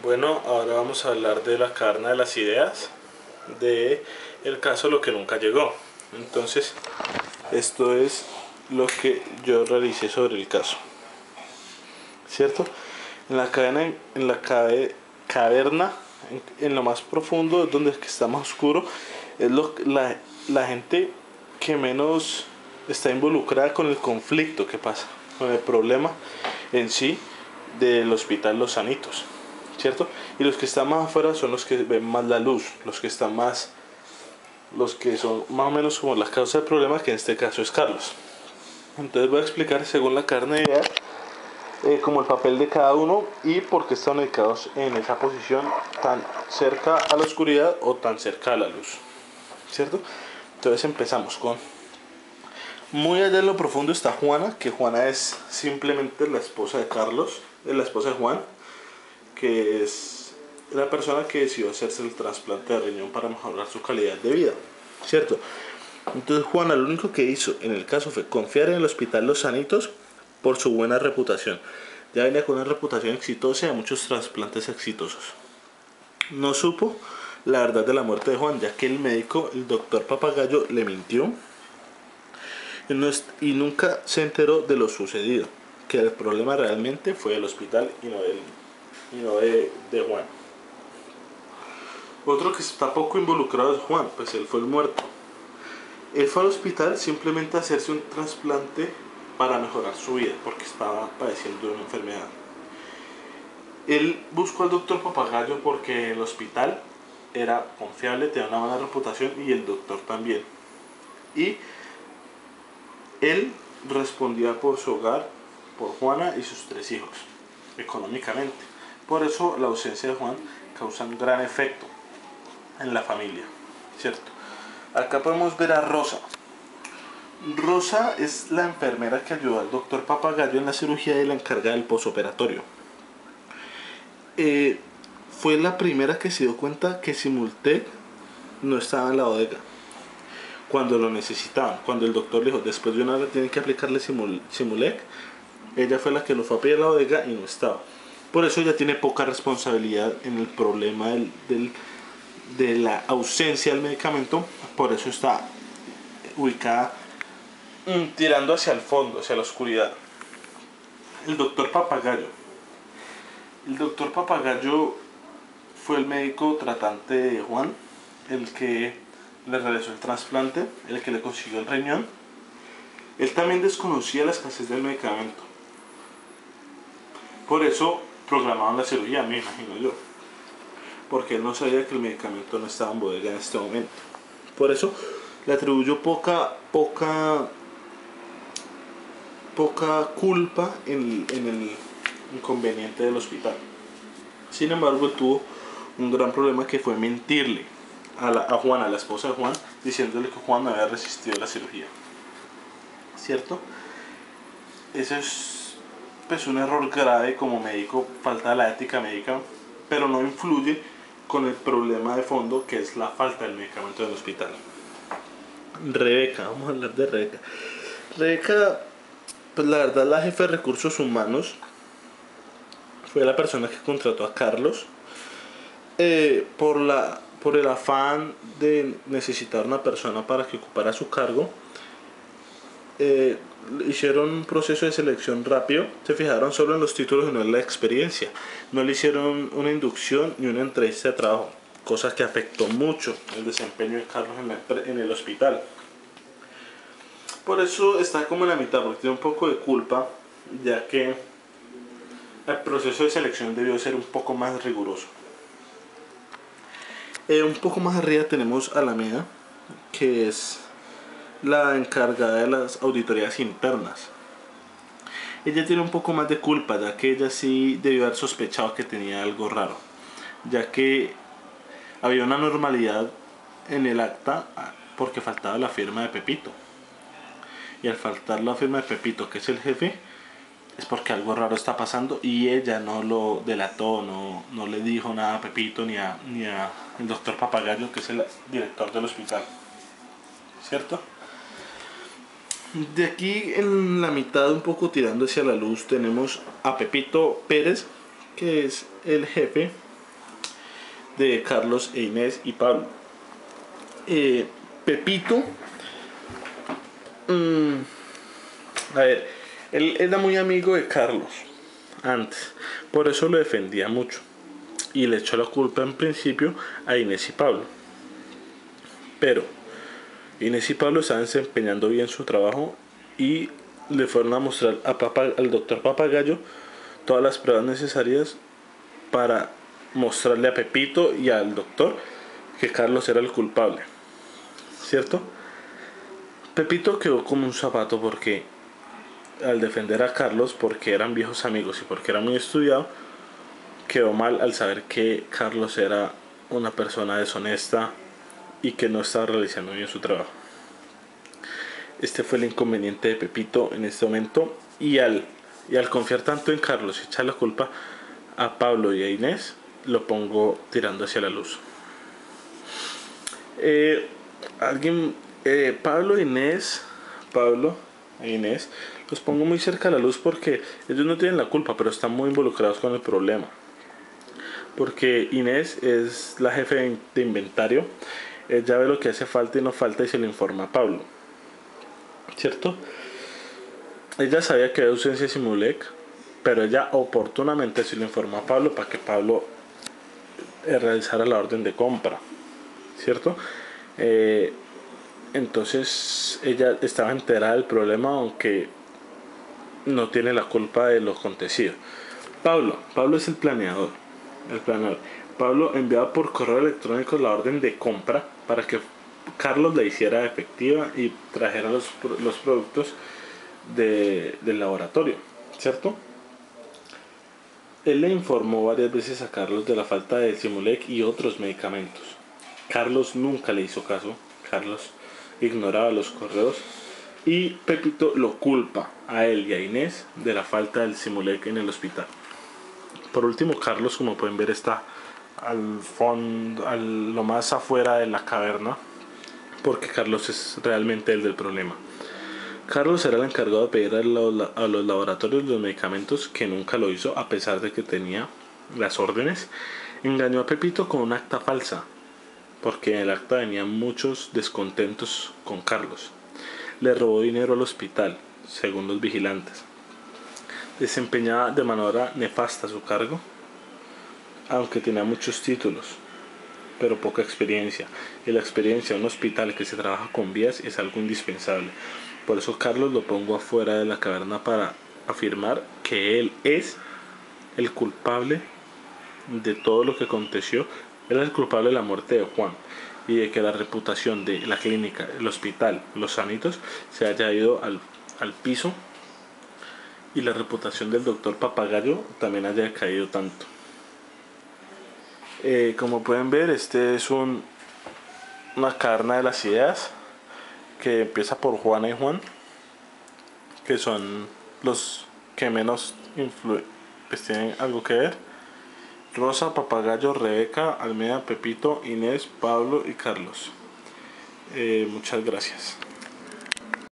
Bueno, ahora vamos a hablar de la caverna de las ideas, de el caso Lo que nunca llegó. Entonces, esto es lo que yo realicé sobre el caso, ¿cierto? En la cadena, en la caverna, en lo más profundo, donde está más oscuro, es la gente que menos está involucrada con el conflicto que pasa, con el problema en sí del hospital Los Sanitos, ¿cierto? Y los que están más afuera son los que ven más la luz, los que son más o menos como la causa del problema, que en este caso es Carlos. Entonces voy a explicar según la carne de idea como el papel de cada uno y por qué están ubicados en esa posición tan cerca a la oscuridad o tan cerca a la luz, ¿cierto? Entonces empezamos con muy allá en lo profundo está Juana, que Juana es simplemente la esposa de Carlos, es la esposa de Juan, que es la persona que decidió hacerse el trasplante de riñón para mejorar su calidad de vida, ¿cierto? Entonces Juana lo único que hizo en el caso fue confiar en el hospital Los Sanitos por su buena reputación. Ya venía con una reputación exitosa y de muchos trasplantes exitosos. No supo la verdad de la muerte de Juan, ya que el médico, el doctor Papagayo, le mintió y nunca se enteró de lo sucedido, que el problema realmente fue del hospital y no de Juan. Otro que está poco involucrado es Juan, pues él fue el muerto. Él fue al hospital simplemente a hacerse un trasplante para mejorar su vida, porque estaba padeciendo de una enfermedad. Él buscó al doctor Papagayo porque el hospital era confiable, tenía una buena reputación y el doctor también. Y él respondía por su hogar, por Juana y sus 3 hijos, económicamente. Por eso la ausencia de Juan causa un gran efecto en la familia, ¿cierto? Acá podemos ver a Rosa. Rosa es la enfermera que ayudó al doctor Papagayo en la cirugía y la encargada del posoperatorio. Fue la primera que se dio cuenta que Simultec no estaba en la bodega cuando lo necesitaban. Cuando el doctor le dijo, después de una hora tienen que aplicarle Simulec, ella fue la que lo fue a pedir a la bodega y no estaba. Por eso ella tiene poca responsabilidad en el problema de la ausencia del medicamento. Por eso está ubicada tirando hacia el fondo, hacia la oscuridad. El doctor Papagayo. El doctor Papagayo fue el médico tratante de Juan, el que le realizó el trasplante, el que le consiguió el riñón. Él también desconocía la escasez del medicamento. Por eso programaron la cirugía, me imagino yo. Porque él no sabía que el medicamento no estaba en bodega en este momento. Por eso le atribuyó poca culpa en el inconveniente del hospital. Sin embargo, él tuvo un gran problema, que fue mentirle a Juan, a la esposa de Juan, diciéndole que Juan no había resistido la cirugía, ¿cierto? Eso es pues un error grave como médico, falta de la ética médica, pero no influye con el problema de fondo, que es la falta del medicamento del hospital. Rebeca, vamos a hablar de Rebeca. Rebeca, pues la verdad, la jefa de recursos humanos, fue la persona que contrató a Carlos por el afán de necesitar una persona para que ocupara su cargo. Hicieron un proceso de selección rápido, se fijaron solo en los títulos y no en la experiencia. No le hicieron una inducción ni una entrevista de trabajo, cosa que afectó mucho el desempeño de Carlos en el hospital. Por eso está como en la mitad, porque tiene un poco de culpa, ya que el proceso de selección debió ser un poco más riguroso. Un poco más arriba tenemos a Alameda, que es la encargada de las auditorías internas. Ella tiene un poco más de culpa, ya que ella sí debió haber sospechado que tenía algo raro, ya que había una normalidad en el acta porque faltaba la firma de Pepito. Y al faltar la firma de Pepito, que es el jefe, es porque algo raro está pasando, y ella no lo delató, no le dijo nada a Pepito ni a el doctor Papagayo, que es el director del hospital, ¿cierto? De aquí en la mitad, un poco tirando hacia la luz, tenemos a Pepito Pérez, que es el jefe de Carlos e Inés y Pablo. Pepito, a ver, él era muy amigo de Carlos antes, por eso lo defendía mucho y le echó la culpa en principio a Inés y Pablo. Pero Inés y Pablo estaban desempeñando bien su trabajo y le fueron a mostrar al doctor Papagayo todas las pruebas necesarias para mostrarle a Pepito y al doctor que Carlos era el culpable, ¿cierto? Pepito quedó como un zapato porque al defender a Carlos, porque eran viejos amigos y porque era muy estudiado, quedó mal al saber que Carlos era una persona deshonesta y que no estaba realizando bien su trabajo. Este fue el inconveniente de Pepito en este momento, y al confiar tanto en Carlos y echar la culpa a Pablo y a Inés, lo pongo tirando hacia la luz. Pablo e Inés los pongo muy cerca a la luz porque ellos no tienen la culpa, pero están muy involucrados con el problema. Porque Inés es la jefe de inventario, ella ve lo que hace falta y no falta y se lo informa a Pablo, ¿cierto? Ella sabía que había ausencia de Simulec, pero ella oportunamente se lo informó a Pablo para que Pablo realizara la orden de compra, ¿cierto? Entonces ella estaba enterada del problema, aunque no tiene la culpa de lo acontecido. Pablo es el planeador. Pablo enviaba por correo electrónico la orden de compra para que Carlos la hiciera efectiva y trajera los productos del laboratorio, ¿cierto? Él le informó varias veces a Carlos de la falta de Simulec y otros medicamentos. Carlos nunca le hizo caso. Carlos ignoraba los correos y Pepito lo culpa a él y a Inés de la falta del Simulec en el hospital. Por último, Carlos, como pueden ver, está al fondo, lo más afuera de la caverna, porque Carlos es realmente el del problema. Carlos era el encargado de pedir a los laboratorios los medicamentos, que nunca lo hizo a pesar de que tenía las órdenes. Engañó a Pepito con un acta falsa, porque en el acta venían muchos descontentos con Carlos. Le robó dinero al hospital, según los vigilantes. Desempeñaba de manera nefasta su cargo, aunque tenía muchos títulos, pero poca experiencia. Y la experiencia en un hospital que se trabaja con vías es algo indispensable. Por eso Carlos lo pongo afuera de la caverna para afirmar que él es el culpable de todo lo que aconteció. Él es el culpable de la muerte de Juan y de que la reputación de la clínica, el hospital, los sanitos se haya ido al piso, y la reputación del doctor Papagayo también haya caído tanto. Como pueden ver, este es una caverna de las ideas que empieza por Juana y Juan, que son los que menos pues tienen algo que ver. Rosa, Papagayo, Rebeca, Almeida, Pepito, Inés, Pablo y Carlos. Muchas gracias.